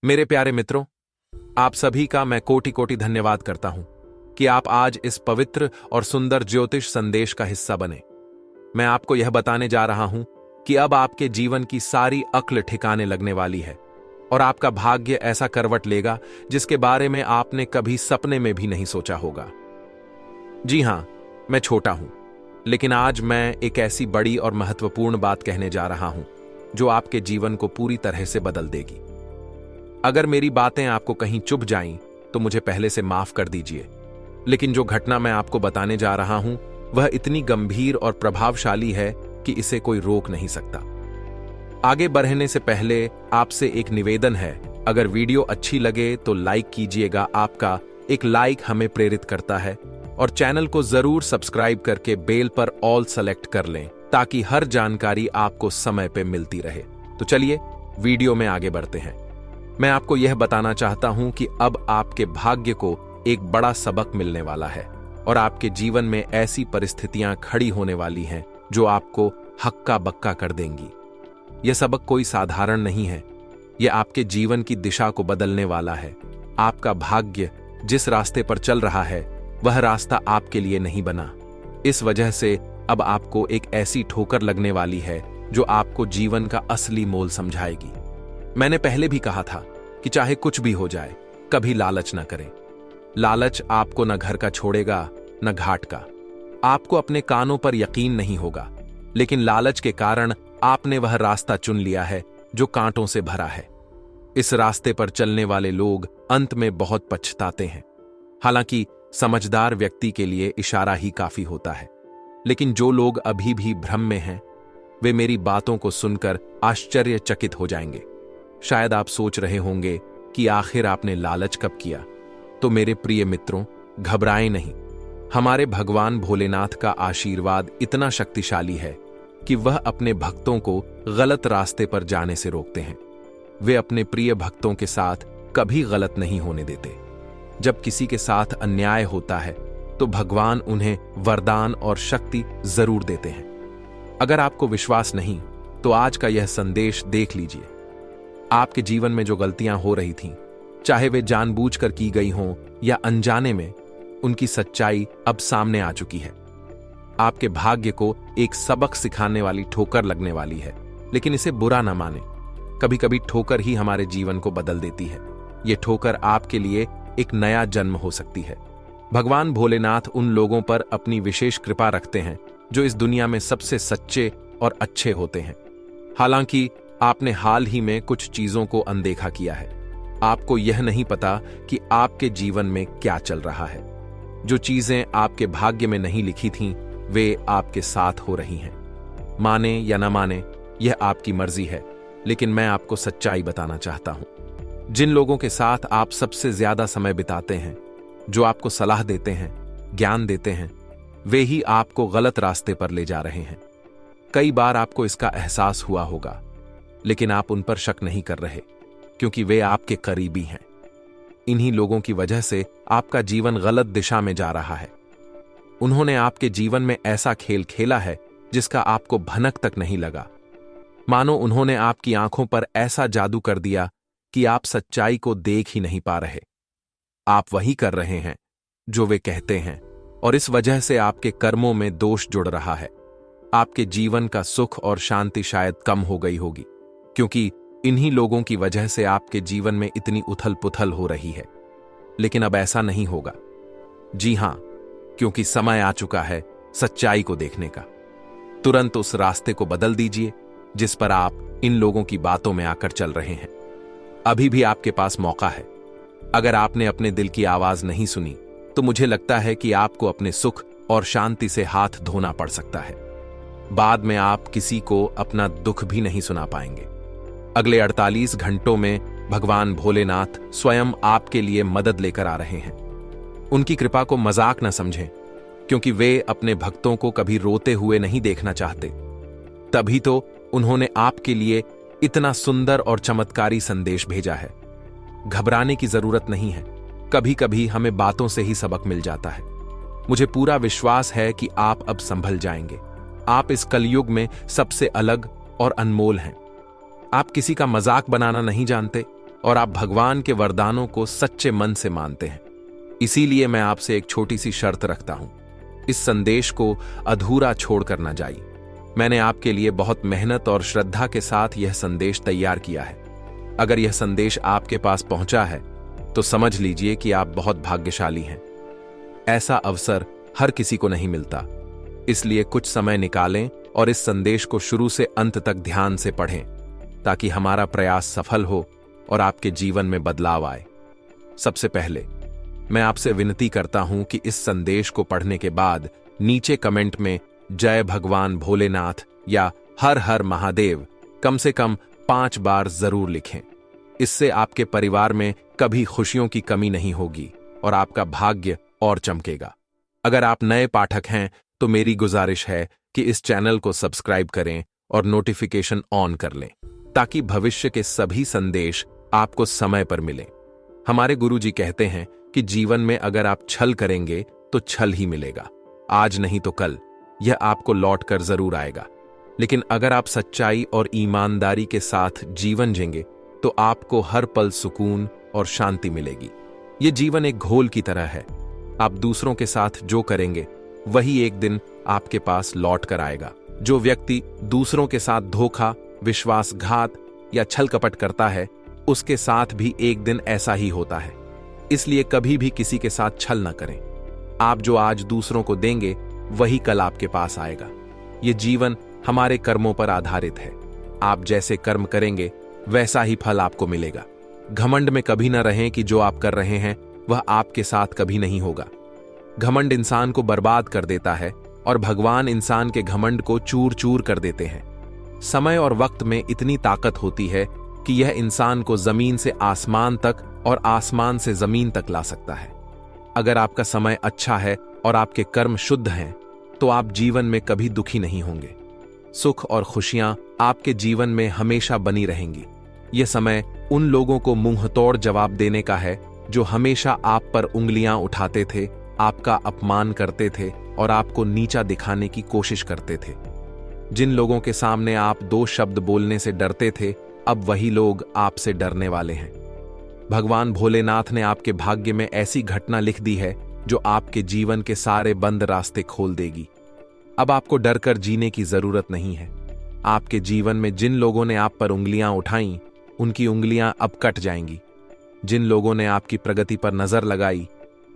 मेरे प्यारे मित्रों, आप सभी का मैं कोटि कोटि धन्यवाद करता हूं कि आप आज इस पवित्र और सुंदर ज्योतिष संदेश का हिस्सा बने। मैं आपको यह बताने जा रहा हूं कि अब आपके जीवन की सारी अक्ल ठिकाने लगने वाली है और आपका भाग्य ऐसा करवट लेगा जिसके बारे में आपने कभी सपने में भी नहीं सोचा होगा। जी हां, मैं छोटा हूं, लेकिन आज मैं एक ऐसी बड़ी और महत्वपूर्ण बात कहने जा रहा हूं जो आपके जीवन को पूरी तरह से बदल देगी। अगर मेरी बातें आपको कहीं चुभ जाईं तो मुझे पहले से माफ कर दीजिए, लेकिन जो घटना मैं आपको बताने जा रहा हूं वह इतनी गंभीर और प्रभावशाली है कि इसे कोई रोक नहीं सकता। आगे बढ़ने से पहले आपसे एक निवेदन है, अगर वीडियो अच्छी लगे तो लाइक कीजिएगा। आपका एक लाइक हमें प्रेरित करता है और चैनल को जरूर सब्सक्राइब करके बेल पर ऑल सेलेक्ट कर लें ताकि हर जानकारी आपको समय पे मिलती रहे। तो चलिए वीडियो में आगे बढ़ते हैं। मैं आपको यह बताना चाहता हूं कि अब आपके भाग्य को एक बड़ा सबक मिलने वाला है और आपके जीवन में ऐसी परिस्थितियां खड़ी होने वाली हैं जो आपको हक्का बक्का कर देंगी। यह सबक कोई साधारण नहीं है, यह आपके जीवन की दिशा को बदलने वाला है। आपका भाग्य जिस रास्ते पर चल रहा है वह रास्ता आपके लिए नहीं बना। इस वजह से अब आपको एक ऐसी ठोकर लगने वाली है जो आपको जीवन का असली मोल समझाएगी। मैंने पहले भी कहा था कि चाहे कुछ भी हो जाए, कभी लालच न करें। लालच आपको न घर का छोड़ेगा न घाट का। आपको अपने कानों पर यकीन नहीं होगा, लेकिन लालच के कारण आपने वह रास्ता चुन लिया है जो कांटों से भरा है। इस रास्ते पर चलने वाले लोग अंत में बहुत पछताते हैं। हालांकि समझदार व्यक्ति के लिए इशारा ही काफी होता है, लेकिन जो लोग अभी भी भ्रम में हैं वे मेरी बातों को सुनकर आश्चर्यचकित हो जाएंगे। शायद आप सोच रहे होंगे कि आखिर आपने लालच कब किया। तो मेरे प्रिय मित्रों, घबराएं नहीं। हमारे भगवान भोलेनाथ का आशीर्वाद इतना शक्तिशाली है कि वह अपने भक्तों को गलत रास्ते पर जाने से रोकते हैं। वे अपने प्रिय भक्तों के साथ कभी गलत नहीं होने देते। जब किसी के साथ अन्याय होता है तो भगवान उन्हें वरदान और शक्ति जरूर देते हैं। अगर आपको विश्वास नहीं तो आज का यह संदेश देख लीजिए। आपके जीवन में जो गलतियां हो रही थीं, चाहे वे जानबूझकर की गई हों या अनजाने में, उनकी सच्चाई अब सामने आ चुकी है। आपके भाग्य को एक सबक सिखाने वाली ठोकर लगने वाली है, लेकिन इसे बुरा ना माने। कभी कभी ठोकर ही हमारे जीवन को बदल देती है। यह ठोकर आपके लिए एक नया जन्म हो सकती है। भगवान भोलेनाथ उन लोगों पर अपनी विशेष कृपा रखते हैं जो इस दुनिया में सबसे सच्चे और अच्छे होते हैं। हालांकि आपने हाल ही में कुछ चीजों को अनदेखा किया है। आपको यह नहीं पता कि आपके जीवन में क्या चल रहा है। जो चीजें आपके भाग्य में नहीं लिखी थीं, वे आपके साथ हो रही हैं। माने या न माने, यह आपकी मर्जी है, लेकिन मैं आपको सच्चाई बताना चाहता हूं। जिन लोगों के साथ आप सबसे ज्यादा समय बिताते हैं, जो आपको सलाह देते हैं, ज्ञान देते हैं, वे ही आपको गलत रास्ते पर ले जा रहे हैं। कई बार आपको इसका एहसास हुआ होगा, लेकिन आप उन पर शक नहीं कर रहे क्योंकि वे आपके करीबी हैं। इन्हीं लोगों की वजह से आपका जीवन गलत दिशा में जा रहा है। उन्होंने आपके जीवन में ऐसा खेल खेला है जिसका आपको भनक तक नहीं लगा। मानो उन्होंने आपकी आंखों पर ऐसा जादू कर दिया कि आप सच्चाई को देख ही नहीं पा रहे। आप वही कर रहे हैं जो वे कहते हैं और इस वजह से आपके कर्मों में दोष जुड़ रहा है। आपके जीवन का सुख और शांति शायद कम हो गई होगी, क्योंकि इन्हीं लोगों की वजह से आपके जीवन में इतनी उथल पुथल हो रही है। लेकिन अब ऐसा नहीं होगा। जी हां, क्योंकि समय आ चुका है सच्चाई को देखने का। तुरंत उस रास्ते को बदल दीजिए जिस पर आप इन लोगों की बातों में आकर चल रहे हैं। अभी भी आपके पास मौका है। अगर आपने अपने दिल की आवाज नहीं सुनी तो मुझे लगता है कि आपको अपने सुख और शांति से हाथ धोना पड़ सकता है। बाद में आप किसी को अपना दुख भी नहीं सुना पाएंगे। अगले 48 घंटों में भगवान भोलेनाथ स्वयं आपके लिए मदद लेकर आ रहे हैं। उनकी कृपा को मजाक न समझें, क्योंकि वे अपने भक्तों को कभी रोते हुए नहीं देखना चाहते। तभी तो उन्होंने आपके लिए इतना सुंदर और चमत्कारी संदेश भेजा है। घबराने की जरूरत नहीं है। कभी कभी हमें बातों से ही सबक मिल जाता है। मुझे पूरा विश्वास है कि आप अब संभल जाएंगे। आप इस कलयुग में सबसे अलग और अनमोल हैं। आप किसी का मजाक बनाना नहीं जानते और आप भगवान के वरदानों को सच्चे मन से मानते हैं। इसीलिए मैं आपसे एक छोटी सी शर्त रखता हूं, इस संदेश को अधूरा छोड़कर न जाइए। मैंने आपके लिए बहुत मेहनत और श्रद्धा के साथ यह संदेश तैयार किया है। अगर यह संदेश आपके पास पहुंचा है तो समझ लीजिए कि आप बहुत भाग्यशाली हैं। ऐसा अवसर हर किसी को नहीं मिलता, इसलिए कुछ समय निकालें और इस संदेश को शुरू से अंत तक ध्यान से पढ़ें, ताकि हमारा प्रयास सफल हो और आपके जीवन में बदलाव आए। सबसे पहले मैं आपसे विनती करता हूं कि इस संदेश को पढ़ने के बाद नीचे कमेंट में जय भगवान भोलेनाथ या हर हर महादेव कम से कम 5 बार जरूर लिखें। इससे आपके परिवार में कभी खुशियों की कमी नहीं होगी और आपका भाग्य और चमकेगा। अगर आप नए पाठक हैं तो मेरी गुजारिश है कि इस चैनल को सब्सक्राइब करें और नोटिफिकेशन ऑन कर लें, ताकि भविष्य के सभी संदेश आपको समय पर मिलें। हमारे गुरुजी कहते हैं कि जीवन में अगर आप छल करेंगे तो छल ही मिलेगा, आज नहीं तो कल यह आपको लौट कर जरूर आएगा। लेकिन अगर आप सच्चाई और ईमानदारी के साथ जीवन जिएंगे तो आपको हर पल सुकून और शांति मिलेगी। यह जीवन एक घोल की तरह है, आप दूसरों के साथ जो करेंगे वही एक दिन आपके पास लौट कर आएगा। जो व्यक्ति दूसरों के साथ धोखा, विश्वासघात या छल कपट करता है, उसके साथ भी एक दिन ऐसा ही होता है। इसलिए कभी भी किसी के साथ छल न करें। आप जो आज दूसरों को देंगे वही कल आपके पास आएगा। ये जीवन हमारे कर्मों पर आधारित है, आप जैसे कर्म करेंगे वैसा ही फल आपको मिलेगा। घमंड में कभी न रहें कि जो आप कर रहे हैं वह आपके साथ कभी नहीं होगा। घमंड इंसान को बर्बाद कर देता है और भगवान इंसान के घमंड को चूर चूर कर देते हैं। समय और वक्त में इतनी ताकत होती है कि यह इंसान को जमीन से आसमान तक और आसमान से जमीन तक ला सकता है। अगर आपका समय अच्छा है और आपके कर्म शुद्ध हैं तो आप जीवन में कभी दुखी नहीं होंगे। सुख और खुशियां आपके जीवन में हमेशा बनी रहेंगी। यह समय उन लोगों को मुंह तोड़ जवाब देने का है जो हमेशा आप पर उंगलियां उठाते थे, आपका अपमान करते थे और आपको नीचा दिखाने की कोशिश करते थे। जिन लोगों के सामने आप 2 शब्द बोलने से डरते थे, अब वही लोग आपसे डरने वाले हैं। भगवान भोलेनाथ ने आपके भाग्य में ऐसी घटना लिख दी है जो आपके जीवन के सारे बंद रास्ते खोल देगी। अब आपको डर कर जीने की जरूरत नहीं है। आपके जीवन में जिन लोगों ने आप पर उंगलियां उठाई, उनकी उंगलियां अब कट जाएंगी। जिन लोगों ने आपकी प्रगति पर नजर लगाई,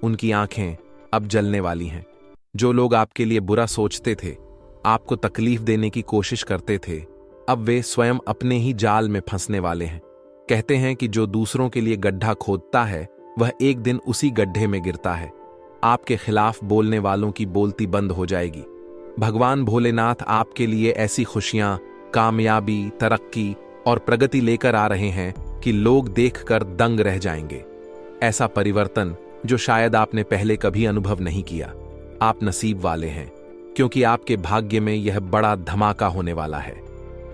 उनकी आंखें अब जलने वाली हैं। जो लोग आपके लिए बुरा सोचते थे, आपको तकलीफ देने की कोशिश करते थे, अब वे स्वयं अपने ही जाल में फंसने वाले हैं। कहते हैं कि जो दूसरों के लिए गड्ढा खोदता है वह एक दिन उसी गड्ढे में गिरता है। आपके खिलाफ बोलने वालों की बोलती बंद हो जाएगी। भगवान भोलेनाथ आपके लिए ऐसी खुशियां, कामयाबी, तरक्की और प्रगति लेकर आ रहे हैं कि लोग देखकर दंग रह जाएंगे। ऐसा परिवर्तन जो शायद आपने पहले कभी अनुभव नहीं किया। आप नसीब वाले हैं, क्योंकि आपके भाग्य में यह बड़ा धमाका होने वाला है।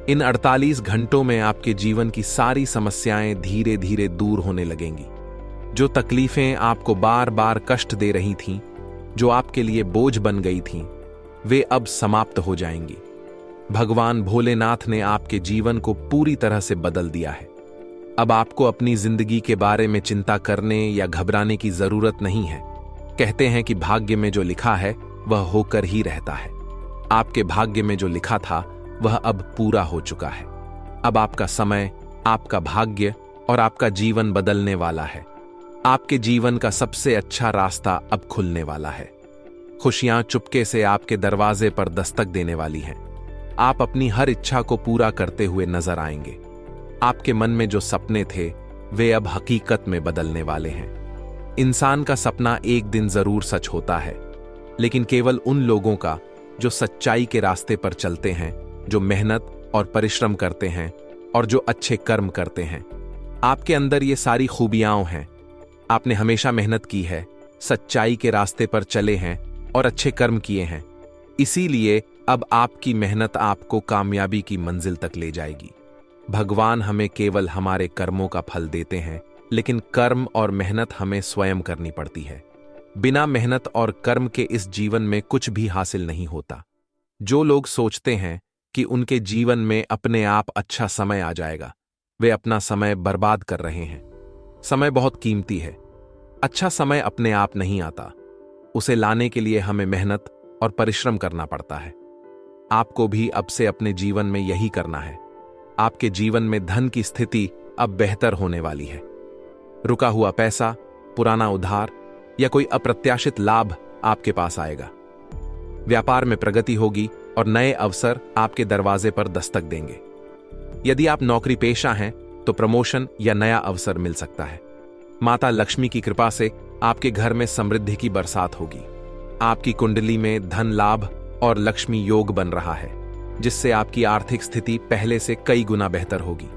इन 48 घंटों में आपके जीवन की सारी समस्याएं धीरे धीरे दूर होने लगेंगी। जो तकलीफें आपको बार बार कष्ट दे रही थीं, जो आपके लिए बोझ बन गई थीं, वे अब समाप्त हो जाएंगी। भगवान भोलेनाथ ने आपके जीवन को पूरी तरह से बदल दिया है। अब आपको अपनी जिंदगी के बारे में चिंता करने या घबराने की जरूरत नहीं है। कहते हैं कि भाग्य में जो लिखा है वह होकर ही रहता है। आपके भाग्य में जो लिखा था वह अब पूरा हो चुका है। अब आपका समय, आपका भाग्य और आपका जीवन बदलने वाला है। आपके जीवन का सबसे अच्छा रास्ता अब खुलने वाला है। खुशियां चुपके से आपके दरवाजे पर दस्तक देने वाली हैं। आप अपनी हर इच्छा को पूरा करते हुए नजर आएंगे। आपके मन में जो सपने थे वे अब हकीकत में बदलने वाले हैं। इंसान का सपना एक दिन जरूर सच होता है, लेकिन केवल उन लोगों का जो सच्चाई के रास्ते पर चलते हैं, जो मेहनत और परिश्रम करते हैं और जो अच्छे कर्म करते हैं। आपके अंदर ये सारी खूबियां हैं। आपने हमेशा मेहनत की है, सच्चाई के रास्ते पर चले हैं और अच्छे कर्म किए हैं। इसीलिए अब आपकी मेहनत आपको कामयाबी की मंजिल तक ले जाएगी। भगवान हमें केवल हमारे कर्मों का फल देते हैं, लेकिन कर्म और मेहनत हमें स्वयं करनी पड़ती है। बिना मेहनत और कर्म के इस जीवन में कुछ भी हासिल नहीं होता। जो लोग सोचते हैं कि उनके जीवन में अपने आप अच्छा समय आ जाएगा, वे अपना समय बर्बाद कर रहे हैं। समय बहुत कीमती है। अच्छा समय अपने आप नहीं आता, उसे लाने के लिए हमें मेहनत और परिश्रम करना पड़ता है। आपको भी अब से अपने जीवन में यही करना है। आपके जीवन में धन की स्थिति अब बेहतर होने वाली है। रुका हुआ पैसा, पुराना उधार या कोई अप्रत्याशित लाभ आपके पास आएगा। व्यापार में प्रगति होगी और नए अवसर आपके दरवाजे पर दस्तक देंगे। यदि आप नौकरी पेशा हैं तो प्रमोशन या नया अवसर मिल सकता है। माता लक्ष्मी की कृपा से आपके घर में समृद्धि की बरसात होगी। आपकी कुंडली में धन लाभ और लक्ष्मी योग बन रहा है, जिससे आपकी आर्थिक स्थिति पहले से कई गुना बेहतर होगी।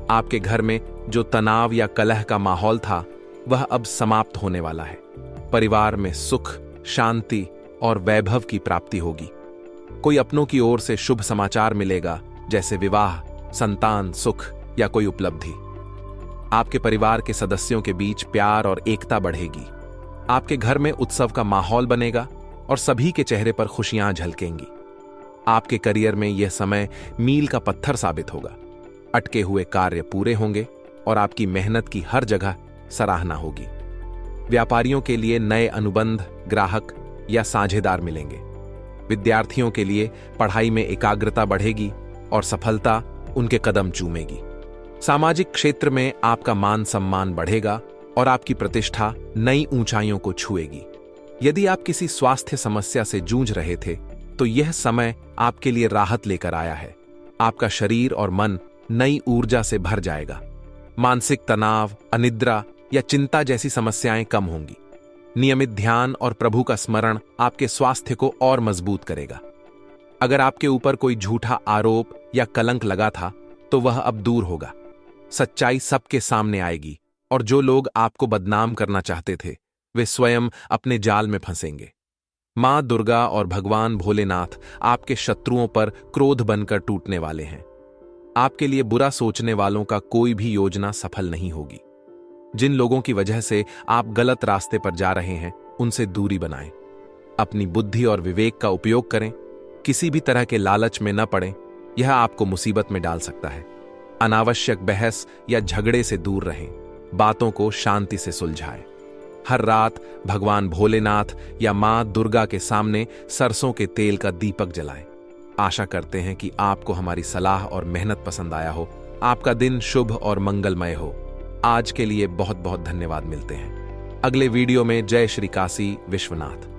आपके घर में जो तनाव या कलह का माहौल था, वह अब समाप्त होने वाला है। परिवार में सुख, शांति और वैभव की प्राप्ति होगी। कोई अपनों की ओर से शुभ समाचार मिलेगा, जैसे विवाह, संतान, सुख या कोई उपलब्धि। आपके परिवार के सदस्यों के बीच प्यार और एकता बढ़ेगी। आपके घर में उत्सव का माहौल बनेगा और सभी के चेहरे पर खुशियां झलकेंगी। आपके करियर में यह समय मील का पत्थर साबित होगा। अटके हुए कार्य पूरे होंगे और आपकी मेहनत की हर जगह सराहना होगी। व्यापारियों के लिए नए अनुबंध, ग्राहक या साझेदार मिलेंगे। विद्यार्थियों के लिए पढ़ाई में एकाग्रता बढ़ेगी और सफलता उनके कदम चूमेगी। सामाजिक क्षेत्र में आपका मान सम्मान बढ़ेगा और आपकी प्रतिष्ठा नई ऊंचाइयों को छुएगी। यदि आप किसी स्वास्थ्य समस्या से जूझ रहे थे, तो यह समय आपके लिए राहत लेकर आया है। आपका शरीर और मन नई ऊर्जा से भर जाएगा। मानसिक तनाव, अनिद्रा या चिंता जैसी समस्याएं कम होंगी। नियमित ध्यान और प्रभु का स्मरण आपके स्वास्थ्य को और मजबूत करेगा। अगर आपके ऊपर कोई झूठा आरोप या कलंक लगा था, तो वह अब दूर होगा। सच्चाई सबके सामने आएगी और जो लोग आपको बदनाम करना चाहते थे, वे स्वयं अपने जाल में फंसेंगे। मां दुर्गा और भगवान भोलेनाथ आपके शत्रुओं पर क्रोध बनकर टूटने वाले हैं। आपके लिए बुरा सोचने वालों का कोई भी योजना सफल नहीं होगी। जिन लोगों की वजह से आप गलत रास्ते पर जा रहे हैं, उनसे दूरी बनाएं। अपनी बुद्धि और विवेक का उपयोग करें। किसी भी तरह के लालच में न पड़ें, यह आपको मुसीबत में डाल सकता है। अनावश्यक बहस या झगड़े से दूर रहें। बातों को शांति से सुलझाएं। हर रात भगवान भोलेनाथ या मां दुर्गा के सामने सरसों के तेल का दीपक जलाएं। आशा करते हैं कि आपको हमारी सलाह और मेहनत पसंद आया हो। आपका दिन शुभ और मंगलमय हो। आज के लिए बहुत बहुत धन्यवाद। मिलते हैं अगले वीडियो में। जय श्री काशी विश्वनाथ।